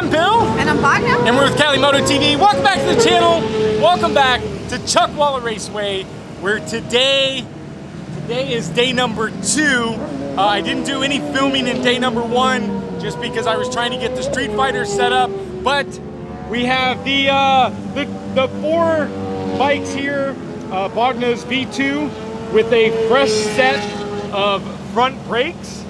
I'm Bill. And I'm Bogna. And we're with Cali Moto TV. Welcome back to the channel. Welcome back to Chuck Waller Raceway, where today is day number 2. I didn't do any filming in day number 1 just because I was trying to get the Streetfighter set up. But we have the 4 bikes here, Bogna's V2 with a fresh set of front brakes.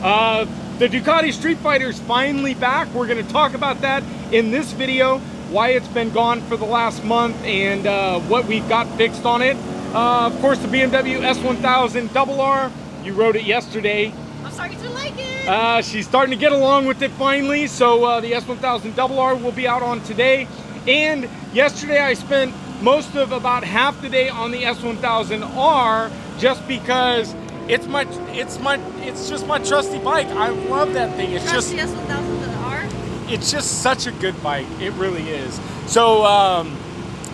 The Ducati Streetfighter is finally back. We're going to talk about that in this video, why it's been gone for the last month and what we've got fixed on it. Of course, the BMW S1000R. You rode it yesterday. I'm starting to like it. She's starting to get along with it finally. So the S1000R will be out on today. And yesterday I spent most of about half the day on the S1000R just because it's just my trusty bike. I love that thing. It's just S1000R. It's just such a good bike. It really is. So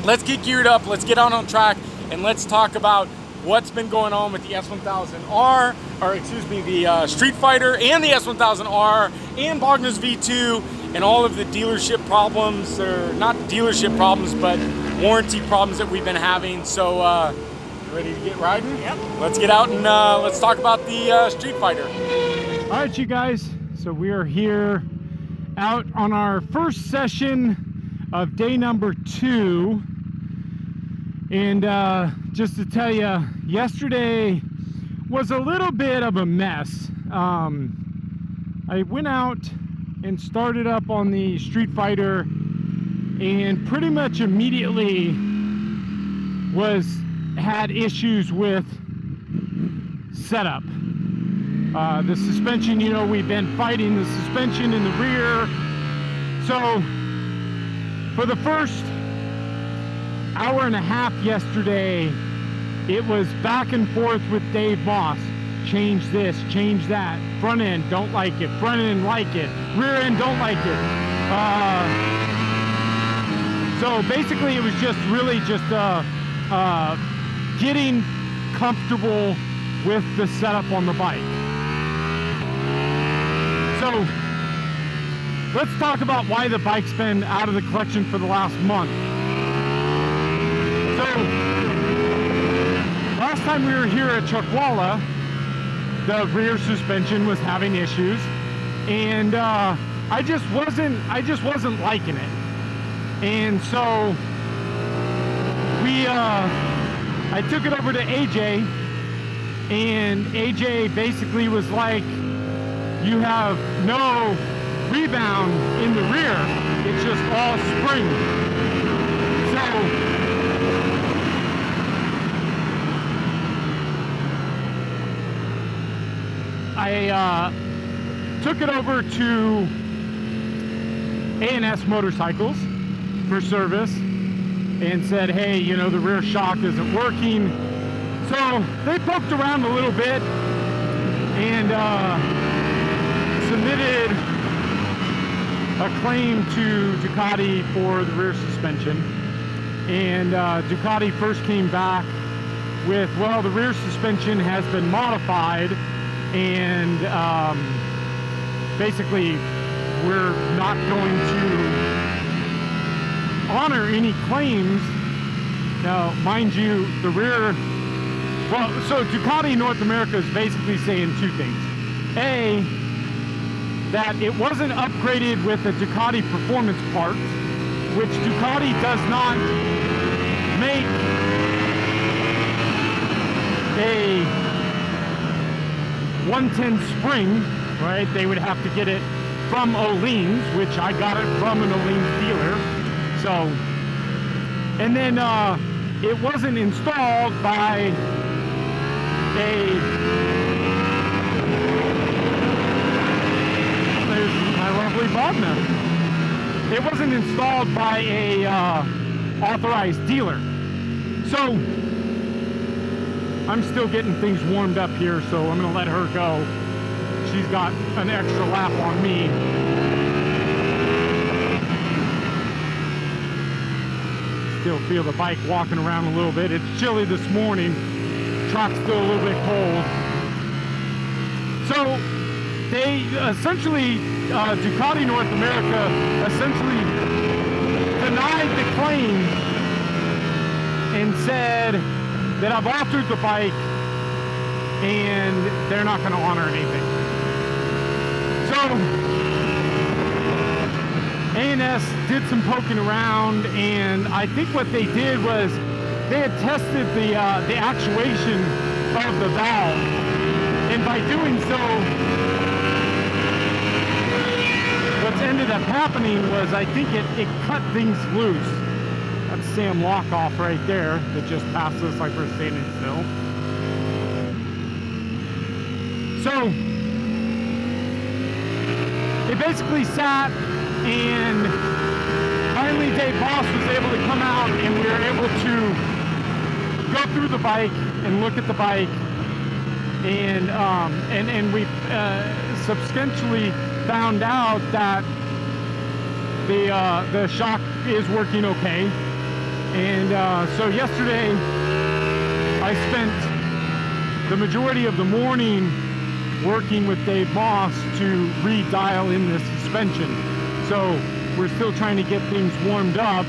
let's get geared up. Let's get out on track and let's talk about what's been going on with the S1000R, or excuse me, the Streetfighter and the S1000R and Bogna's V2 and all of the dealership problems, or not dealership problems, but warranty problems that we've been having. So ready to get riding? Yep. Let's get out and let's talk about the Streetfighter. All right, you guys. So we are here out on our first session of day number 2. And just to tell you, yesterday was a little bit of a mess. I went out and started up on the Streetfighter and pretty much immediately had issues with setup. The suspension, you know, we've been fighting the suspension in the rear. So for the first hour and a half yesterday, it was back and forth with Dave Moss. Change this, change that. Front end, don't like it. Front end, like it. Rear end, don't like it. So basically it was just really just getting comfortable with the setup on the bike. So let's talk about why the bike's been out of the collection for the last month. So last time we were here at Chuck Waller, the rear suspension was having issues, and I just wasn't liking it. And so I took it over to AJ, and AJ basically was like, you have no rebound in the rear, it's just all spring. So I took it over to A&S Motorcycles for service and said, hey, you know, the rear shock isn't working. So they poked around a little bit and submitted a claim to Ducati for the rear suspension. And Ducati first came back with, well, the rear suspension has been modified, and basically we're not going to honor any claims. Now, mind you, the rear, well, so Ducati North America is basically saying 2 things. A, that it wasn't upgraded with a Ducati performance part, which Ducati does not make a 110 spring, right? They would have to get it from O'Leans, which I got it from an O'Leans dealer. So, and then it wasn't installed by there's my lovely Bogna. It wasn't installed by a authorized dealer. So I'm still getting things warmed up here, so I'm gonna let her go. She's got an extra lap on me. Still feel the bike walking around a little bit. It's chilly this morning. Track's still a little bit cold. So they essentially Ducati North America essentially denied the claim and said that I've altered the bike and they're not going to honor anything. So A&S did some poking around, and I think what they did was they had tested the actuation of the valve, and by doing so, what's ended up happening was I think it cut things loose. That's Sam Lockoff right there that just passed us like we're standing still. So it basically sat, and finally Dave Boss was able to come out, and we were able to go through the bike and look at the bike, and we substantially found out that the shock is working okay. And so yesterday I spent the majority of the morning working with Dave Moss to redial in this suspension. So we're still trying to get things warmed up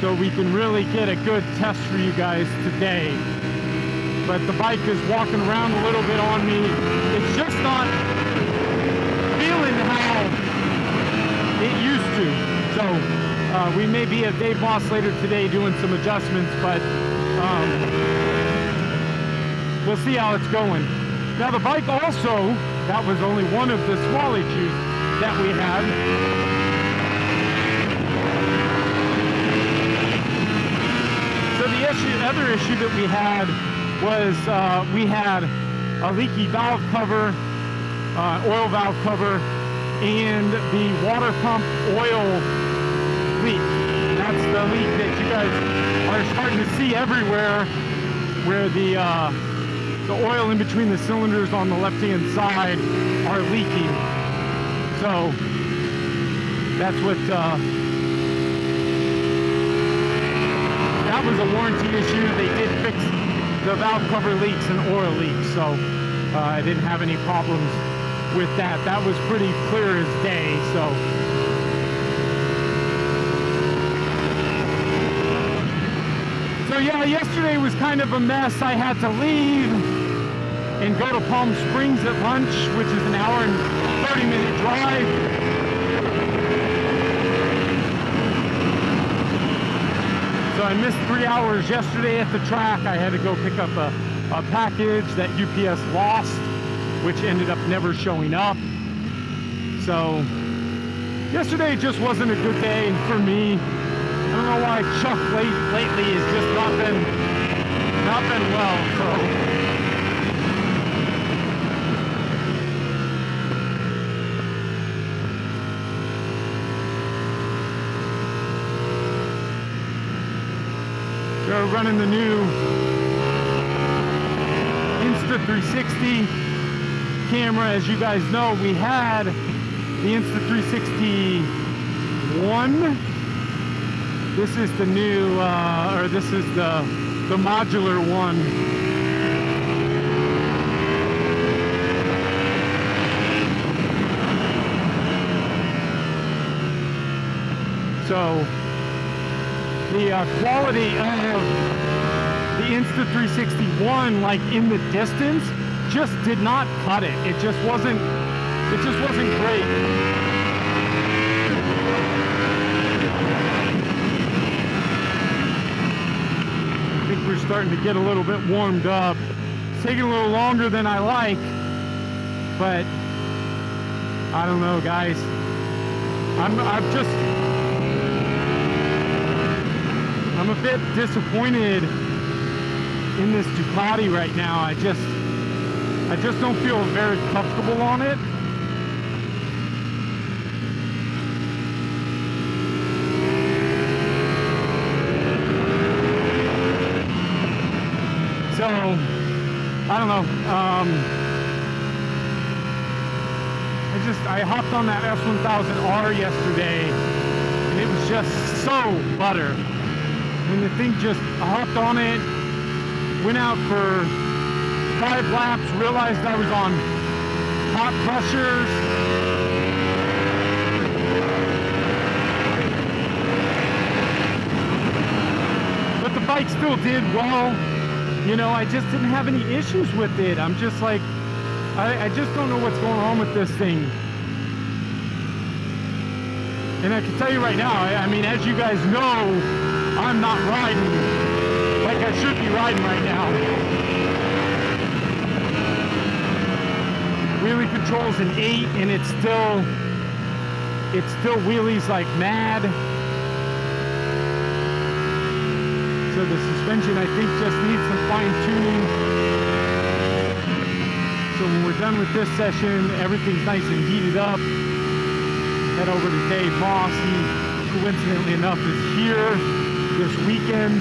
so we can really get a good test for you guys today. But the bike is walking around a little bit on me. It's just not feeling how it used to. So we may be at Dave Moss later today doing some adjustments, but we'll see how it's going. Now the bike also, that was only one of the small issues that we had. So the other issue that we had was we had a leaky valve cover, oil valve cover, and the water pump oil leak. That's the leak that you guys are starting to see everywhere, where the oil in between the cylinders on the left-hand side are leaking. So that's what that was a warranty issue. They did fix the valve cover leaks and oil leaks, so I didn't have any problems with that. That was pretty clear as day. So yeah, yesterday was kind of a mess. I had to leave and go to Palm Springs at lunch, which is an hour and 30-minute drive. So I missed 3 hours yesterday at the track. I had to go pick up a package that UPS lost, which ended up never showing up. So yesterday just wasn't a good day for me. I don't know why Chuck lately has just not been well. So we're running the new Insta360 camera. As you guys know, we had the Insta360 This is the new, or this is the modular one. So the quality of the Insta360 like in the distance, just did not cut it. It just wasn't great. We're starting to get a little bit warmed up. It's taking a little longer than I like, but I don't know, guys. I'm a bit disappointed in this Ducati right now. I just don't feel very comfortable on it. So, I don't know. I hopped on that S1000R yesterday, and it was just so butter. And the thing I hopped on it, went out for 5 laps, realized I was on hot pressures, manual did well. You know, I just didn't have any issues with it. I'm just like, I just don't know what's going on with this thing. And I can tell you right now, I mean, as you guys know, I'm not riding like I should be riding right now. Wheelie control's an 8, and it still wheelies like mad. So the suspension, I think, just needs some fine tuning. So when we're done with this session, everything's nice and heated up. Head over to Dave Moss. He, coincidentally enough, is here this weekend.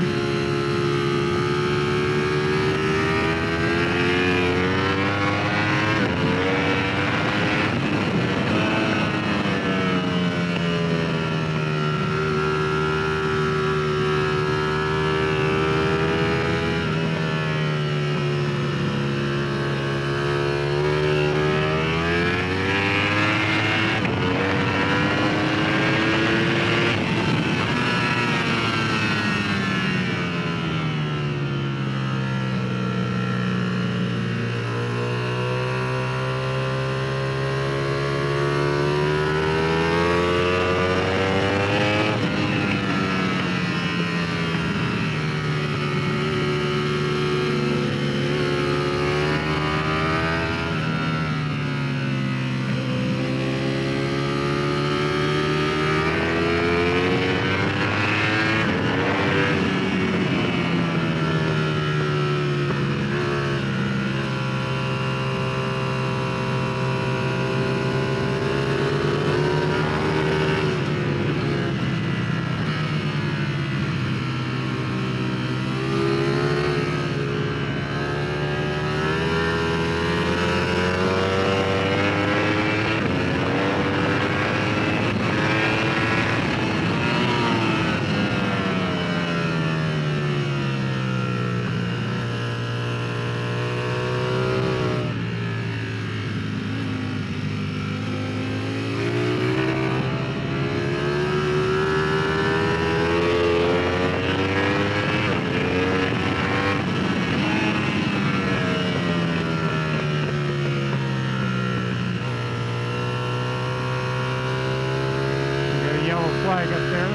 Flag up there.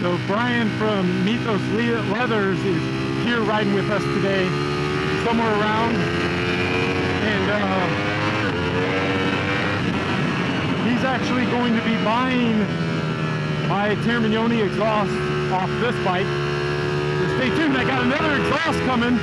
So Brian from Mythos Leathers is here riding with us today, somewhere around, and he's actually going to be buying my Terminioni exhaust off this bike. So stay tuned, I got another exhaust coming.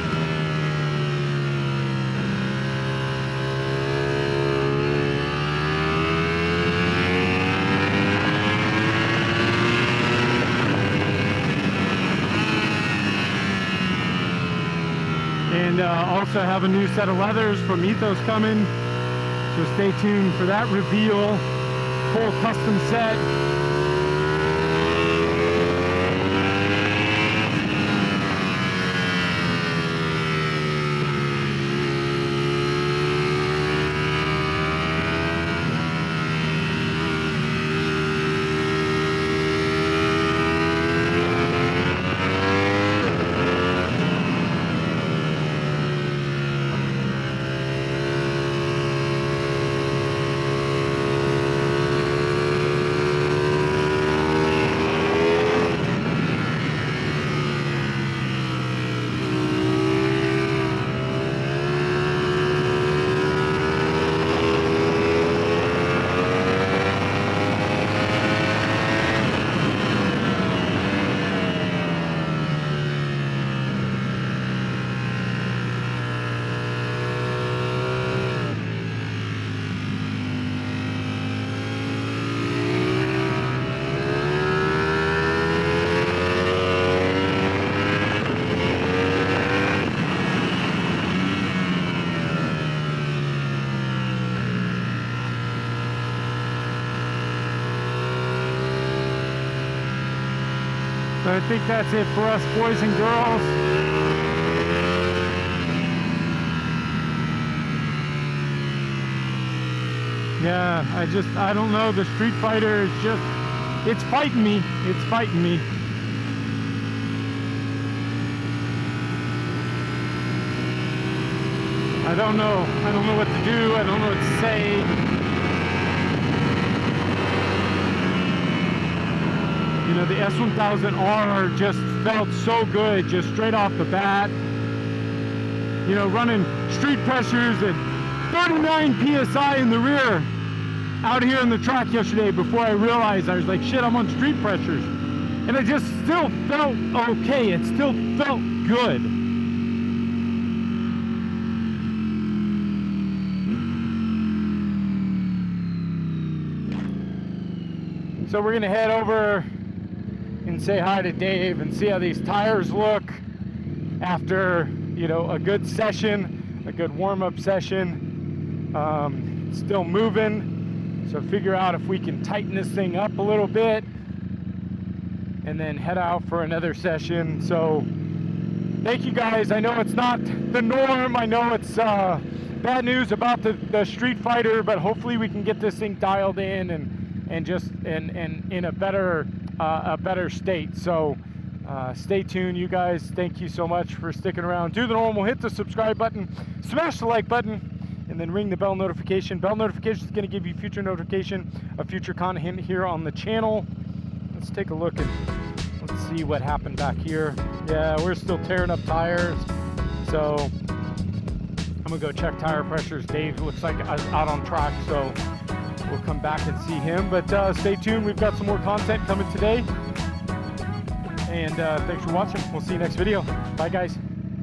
And also have a new set of leathers from Ethos coming. So stay tuned for that reveal. Full custom set. So I think that's it for us, boys and girls. Yeah, I don't know. The Street Fighter is just, it's fighting me. It's fighting me. I don't know. I don't know what to do. I don't know what to say. You know, the S1000R just felt so good, just straight off the bat. You know, running street pressures at 39 PSI in the rear out here in the track yesterday before I realized, I was like, shit, I'm on street pressures. And it just still felt okay. It still felt good. So we're gonna head over and say hi to Dave and see how these tires look after, you know, a good session, a good warm-up session. Still moving, so figure out if we can tighten this thing up a little bit and then head out for another session. So thank you guys. I know it's not the norm. I know it's bad news about the Street Fighter, but hopefully we can get this thing dialed in and just in a better state. So stay tuned, you guys. Thank you so much for sticking around. Do the normal, hit the subscribe button, smash the like button, and then ring the bell notification. Bell notification is going to give you future notification of future content here on the channel. Let's take a look and let's see what happened back here. Yeah, we're still tearing up tires. So I'm gonna go check tire pressures. Dave looks like out on track, so we'll come back and see him. But stay tuned. We've got some more content coming today. And thanks for watching. We'll see you next video. Bye, guys.